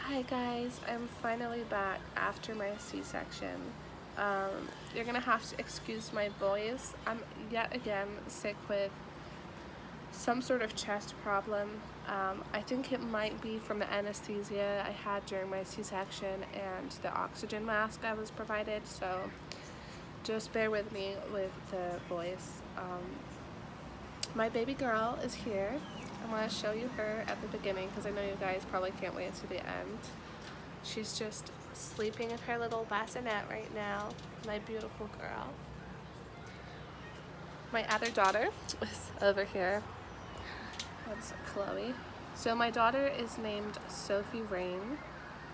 Hi guys, I'm finally back after my C-section. You're gonna have to excuse my voice. I'm yet again sick with some sort of chest problem. I think it might be from the anesthesia I had during my C-section and the oxygen mask I was provided, so just bear with me with the voice. My baby girl is here. I'm going to show you her at the beginning because I know you guys probably can't wait to the end. She's just sleeping in her little bassinet right now. My beautiful girl. My other daughter is over here. That's Chloe. So my daughter is named Sophie Rain.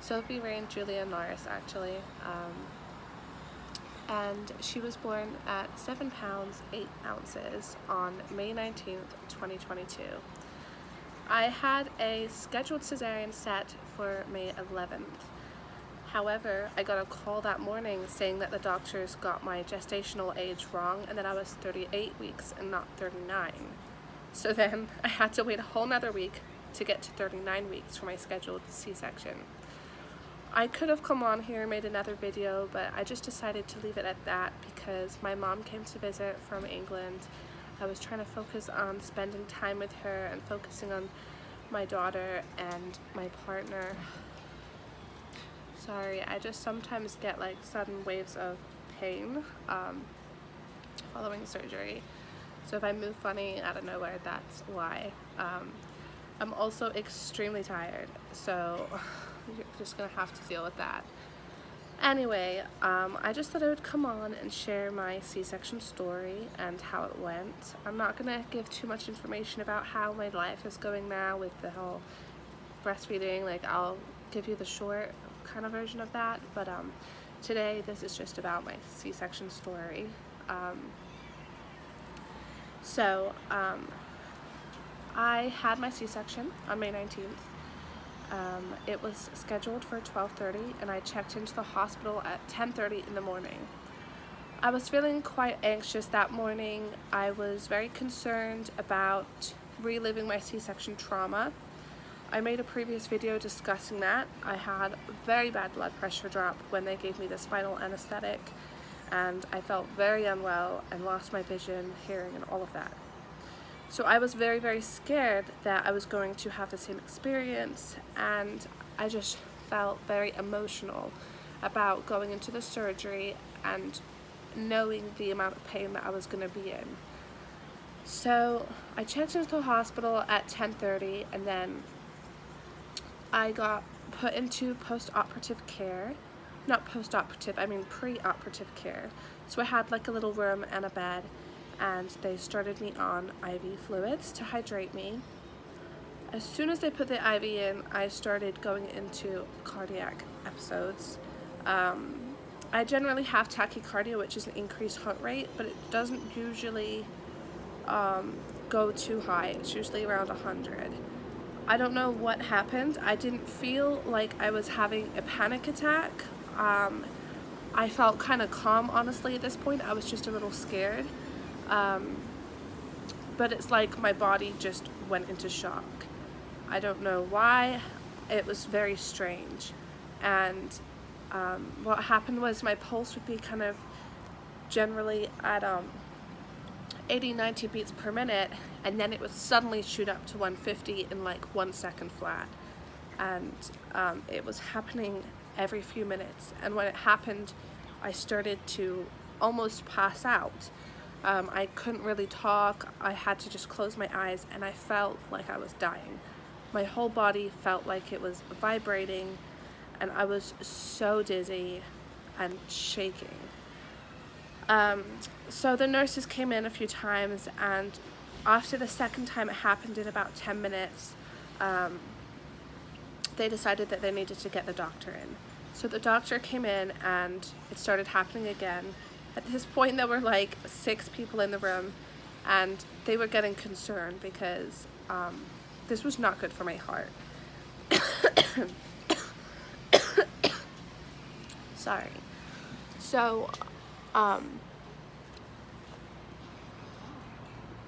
Sophie Rain Julia Norris, actually. And she was born at 7 pounds 8 ounces on May 19th, 2022. I had a scheduled cesarean set for May 11th. However, I got a call that morning saying that the doctors got my gestational age wrong and that I was 38 weeks and not 39. So then I had to wait a whole nother week to get to 39 weeks for my scheduled C-section. I could have come on here and made another video, but I just decided to leave it at that because my mom came to visit from England. I was trying to focus on spending time with her and focusing on my daughter and my partner. Sorry, I just sometimes get like sudden waves of pain following surgery. So if I move funny out of nowhere, that's why. I'm also extremely tired, so you're just gonna have to deal with that. Anyway, I just thought I would come on and share my C-section story and how it went. I'm not gonna give too much information about how my life is going now with the whole breastfeeding. Like, I'll give you the short kind of version of that, but today this is just about my C-section story. I had my C-section on May 19th. It was scheduled for 12:30 and I checked into the hospital at 10:30 in the morning. I was feeling quite anxious that morning. I was very concerned about reliving my C-section trauma. I made a previous video discussing that. I had very bad blood pressure drop when they gave me the spinal anesthetic, and I felt very unwell and lost my vision, hearing, and all of that. So I was very, very scared that I was going to have the same experience, and I just felt very emotional about going into the surgery and knowing the amount of pain that I was going to be in. So I checked into the hospital at 10:30, and then I got put into post-operative care. Not post-operative, I mean pre-operative care. So I had like a little room and a bed, and they started me on IV fluids to hydrate me. As soon as they put the IV in, I started going into cardiac episodes. I generally have tachycardia, which is an increased heart rate, but it doesn't usually go too high. It's usually around 100. I don't know what happened. I didn't feel like I was having a panic attack. I felt kind of calm, honestly, at this point. I was just a little scared. But it's like my body just went into shock. I don't know why. It was very strange. And what happened was my pulse would be kind of generally at 80-90 beats per minute, and then it would suddenly shoot up to 150 in like 1 second flat. And it was happening every few minutes. And when it happened, I started to almost pass out. I couldn't really talk. I had to just close my eyes, and I felt like I was dying. My whole body felt like it was vibrating, and I was so dizzy and shaking. So the nurses came in a few times, and after the second time it happened in about 10 minutes, they decided that they needed to get the doctor in. So the doctor came in, and it started happening again. At this point, there were like 6 people in the room, and they were getting concerned because this was not good for my heart. Sorry. So,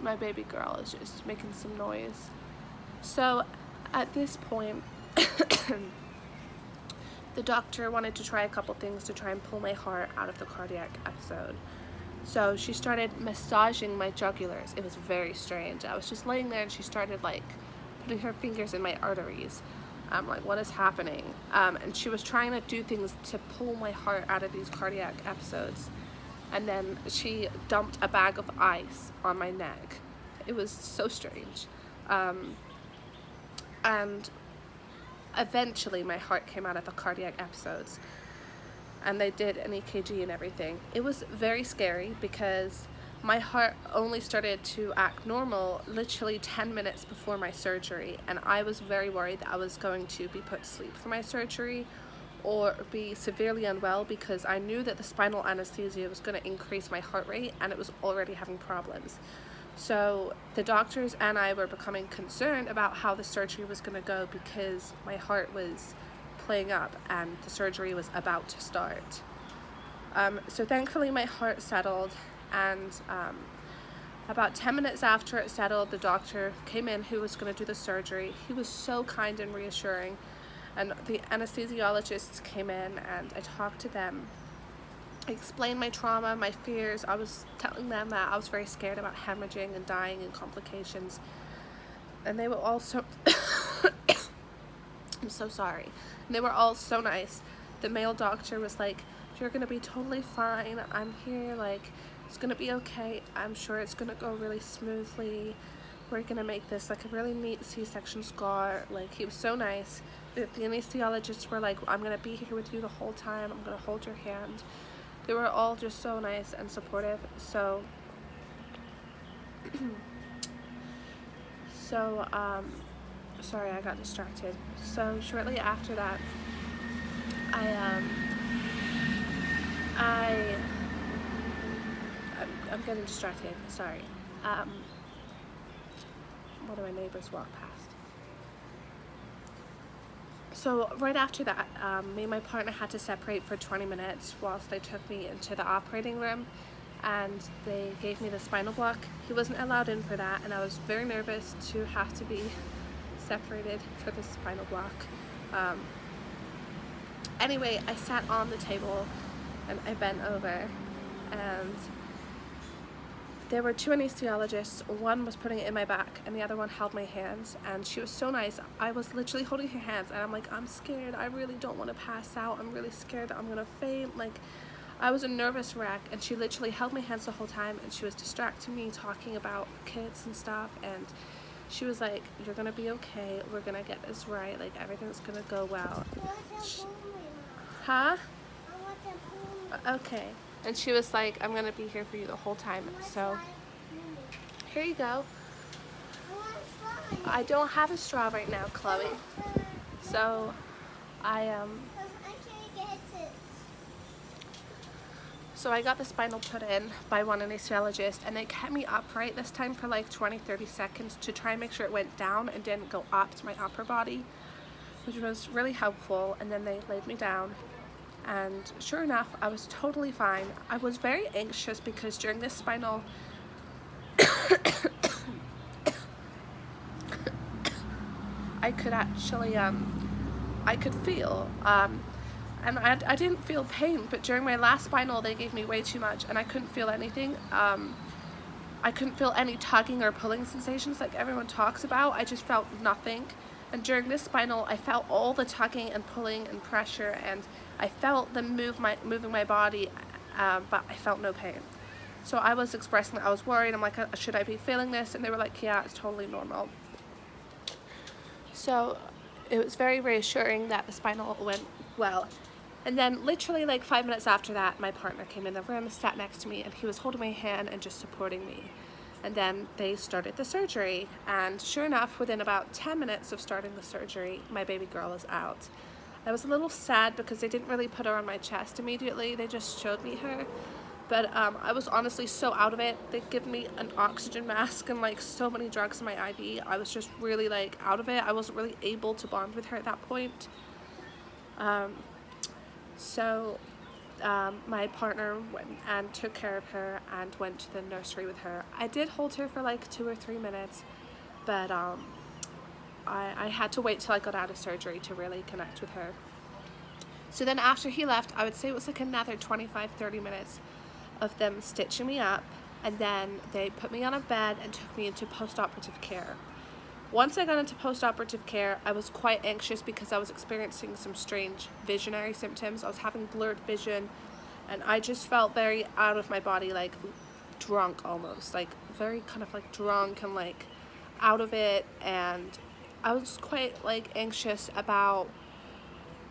my baby girl is just making some noise. So, at this point, the doctor wanted to try a couple things to try and pull my heart out of the cardiac episode. So she started massaging my jugulars. It was very strange. I was just laying there and she started like putting her fingers in my arteries. I'm like, what is happening? And she was trying to do things to pull my heart out of these cardiac episodes. And then she dumped a bag of ice on my neck. It was so strange. And eventually my heart came out of the cardiac episodes. And they did an EKG and everything. It was very scary because my heart only started to act normal literally 10 minutes before my surgery, and I was very worried that I was going to be put to sleep for my surgery or be severely unwell, because I knew that the spinal anesthesia was going to increase my heart rate and it was already having problems. So the doctors and I were becoming concerned about how the surgery was going to go because my heart was playing up and the surgery was about to start. So thankfully my heart settled, and about 10 minutes after it settled, the doctor came in who was going to do the surgery. He was so kind and reassuring, and the anesthesiologists came in and I talked to them. I explained my trauma, my fears. I was telling them that I was very scared about hemorrhaging and dying and complications, and they were all so I'm so sorry. And they were all so nice. The male doctor was like, you're gonna be totally fine. I'm here, like, it's gonna be okay. I'm sure it's gonna go really smoothly. We're gonna make this like a really neat C-section scar. Like, he was so nice. The anesthesiologists were like, I'm gonna be here with you the whole time. I'm gonna hold your hand. They were all just so nice and supportive. So sorry, I got distracted. So shortly after that, I'm getting distracted, sorry. One of my neighbors walked past. So right after that, me and my partner had to separate for 20 minutes whilst they took me into the operating room and they gave me the spinal block. He wasn't allowed in for that, and I was very nervous to have to be separated for the spinal block. Anyway, I sat on the table and I bent over, and there were two anesthesiologists. One was putting it in my back and the other one held my hands, and she was so nice. I was literally holding her hands and I'm like, I'm scared. I really don't want to pass out. I'm really scared that I'm gonna faint. Like, I was a nervous wreck, and she literally held my hands the whole time, and she was distracting me talking about kids and stuff, and she was like, you're gonna be okay, we're gonna get this right, like everything's gonna go well. Huh? Okay. And she was like, I'm gonna be here for you the whole time. So here you go. I don't have a straw right now, Chloe. So So I got the spinal put in by one anesthesiologist, and they kept me upright this time for like 20-30 seconds to try and make sure it went down and didn't go up to my upper body, which was really helpful. And then they laid me down, and sure enough, I was totally fine. I was very anxious because during this spinal I could actually I could feel and I didn't feel pain, but during my last spinal they gave me way too much and I couldn't feel anything. I couldn't feel any tugging or pulling sensations like everyone talks about. I just felt nothing. And during this spinal I felt all the tugging and pulling and pressure, and I felt them moving my body, but I felt no pain. So I was expressing that I was worried. I'm like, should I be feeling this? And they were like, yeah, it's totally normal. So it was very reassuring that the spinal went well. And then literally like 5 minutes after that, my partner came in the room, sat next to me, and he was holding my hand and just supporting me. And then they started the surgery, and sure enough, within about 10 minutes of starting the surgery, my baby girl was out. I was a little sad because they didn't really put her on my chest immediately. They just showed me her. But I was honestly so out of it. They'd given me an oxygen mask and like so many drugs in my IV. I was just really like out of it. I wasn't really able to bond with her at that point. So my partner went and took care of her and went to the nursery with her. I did hold her for like 2 or 3 minutes, but I had to wait till I got out of surgery to really connect with her. So then after he left, I would say it was like another 25-30 minutes of them stitching me up, and then they put me on a bed and took me into post-operative care. Once I got into post-operative care, I was quite anxious because I was experiencing some strange visionary symptoms. I was having blurred vision, and I just felt very out of my body, like drunk almost, like very kind of like drunk and like out of it. And I was quite like anxious about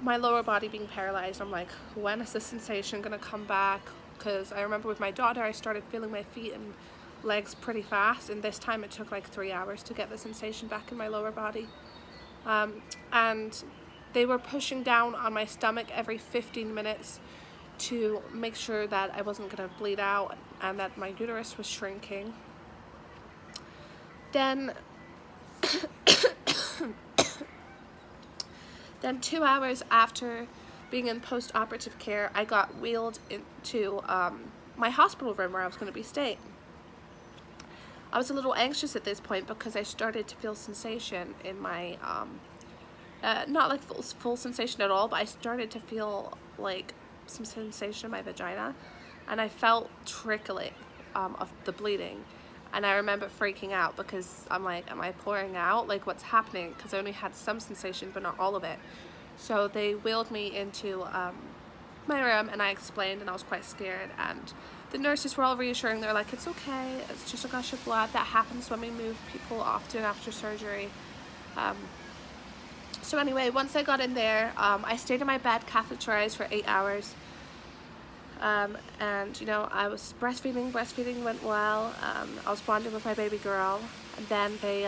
my lower body being paralyzed. I'm like, when is this sensation gonna come back? Because I remember with my daughter, I started feeling my feet and legs pretty fast, and this time it took like 3 hours to get the sensation back in my lower body. And they were pushing down on my stomach every 15 minutes to make sure that I wasn't gonna bleed out and that my uterus was shrinking. Then 2 hours after being in post-operative care, I got wheeled into my hospital room where I was going to be staying. I was a little anxious at this point because I started to feel sensation in my, not like full sensation at all, but I started to feel like some sensation in my vagina, and I felt trickling of the bleeding. And I remember freaking out because I'm like, am I pouring out? Like, what's happening? Because I only had some sensation, but not all of it. So they wheeled me into my room, and I explained, and I was quite scared. And the nurses were all reassuring. They're like, it's okay. It's just a gush of blood. That happens when we move people often after surgery. So anyway, once I got in there, I stayed in my bed catheterized for 8 hours. And you know, I was breastfeeding went well. I was bonding with my baby girl, and then they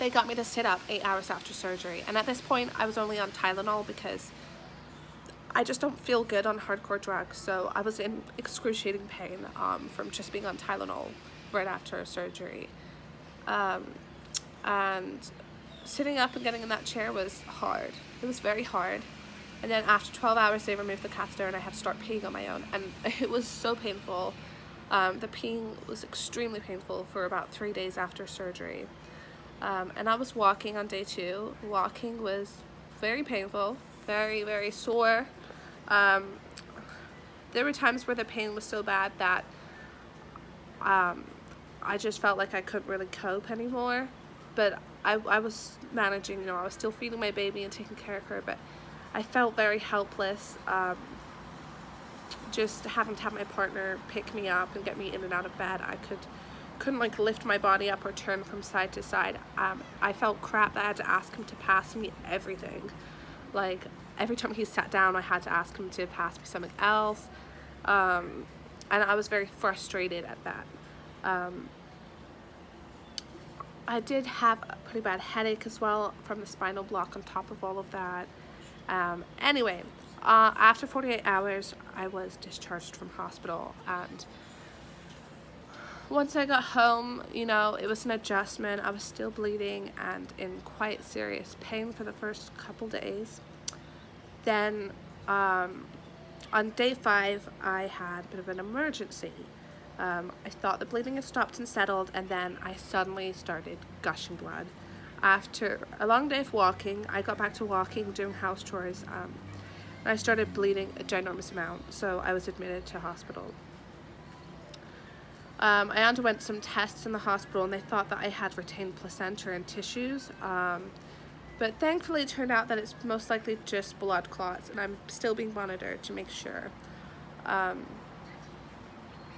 got me to sit up 8 hours after surgery. And at this point I was only on Tylenol because I just don't feel good on hardcore drugs, so I was in excruciating pain from just being on Tylenol right after surgery. And sitting up and getting in that chair was hard. It was very hard. And then after 12 hours, they removed the catheter, and I had to start peeing on my own. And it was so painful. The peeing was extremely painful for about 3 days after surgery. And I was walking on day 2. Walking was very painful, very, very sore. There were times where the pain was so bad that I just felt like I couldn't really cope anymore. But I was managing, you know, I was still feeding my baby and taking care of her, but I felt very helpless, just having to have my partner pick me up and get me in and out of bed. I couldn't like lift my body up or turn from side to side. I felt crap that I had to ask him to pass me everything. Like every time he sat down, I had to ask him to pass me something else, and I was very frustrated at that. I did have a pretty bad headache as well from the spinal block on top of all of that. Anyway, after 48 hours, I was discharged from hospital, and once I got home, you know, it was an adjustment. I was still bleeding and in quite serious pain for the first couple days. Then, on day 5, I had a bit of an emergency. I thought the bleeding had stopped and settled, and then I suddenly started gushing blood. After a long day of walking, I got back to walking, doing house chores, and I started bleeding a ginormous amount, so I was admitted to hospital. I underwent some tests in the hospital, and they thought that I had retained placenta and tissues, but thankfully it turned out that it's most likely just blood clots, and I'm still being monitored to make sure.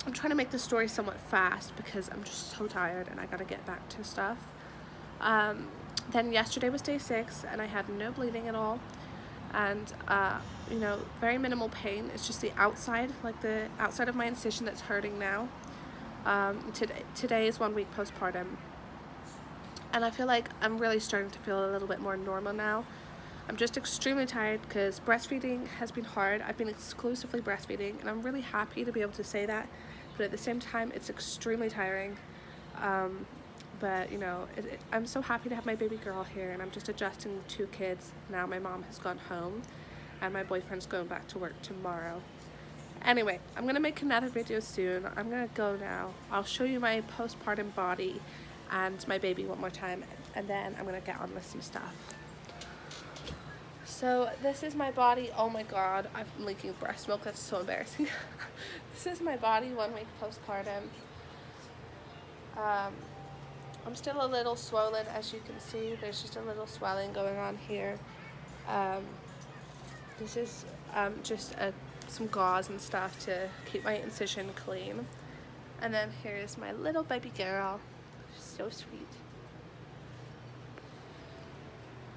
I'm trying to make the story somewhat fast because I'm just so tired and I gotta get back to stuff. Then yesterday was day 6, and I had no bleeding at all, and you know, very minimal pain. It's just the outside, like the outside of my incision that's hurting now. Today is 1 week postpartum, and I feel like I'm really starting to feel a little bit more normal now. I'm just extremely tired because breastfeeding has been hard. I've been exclusively breastfeeding, and I'm really happy to be able to say that, but at the same time it's extremely tiring. But you know, I'm so happy to have my baby girl here, and I'm just adjusting 2 kids. Now my mom has gone home, and my boyfriend's going back to work tomorrow. Anyway, I'm gonna make another video soon. I'm gonna go now. I'll show you my postpartum body and my baby one more time, and then I'm gonna get on with some stuff. So this is my body. Oh my god, I'm leaking breast milk. That's so embarrassing. This is my body 1 week postpartum. I'm still a little swollen, as you can see. There's just a little swelling going on here. This is just some gauze and stuff to keep my incision clean. And then here's my little baby girl. She's so sweet.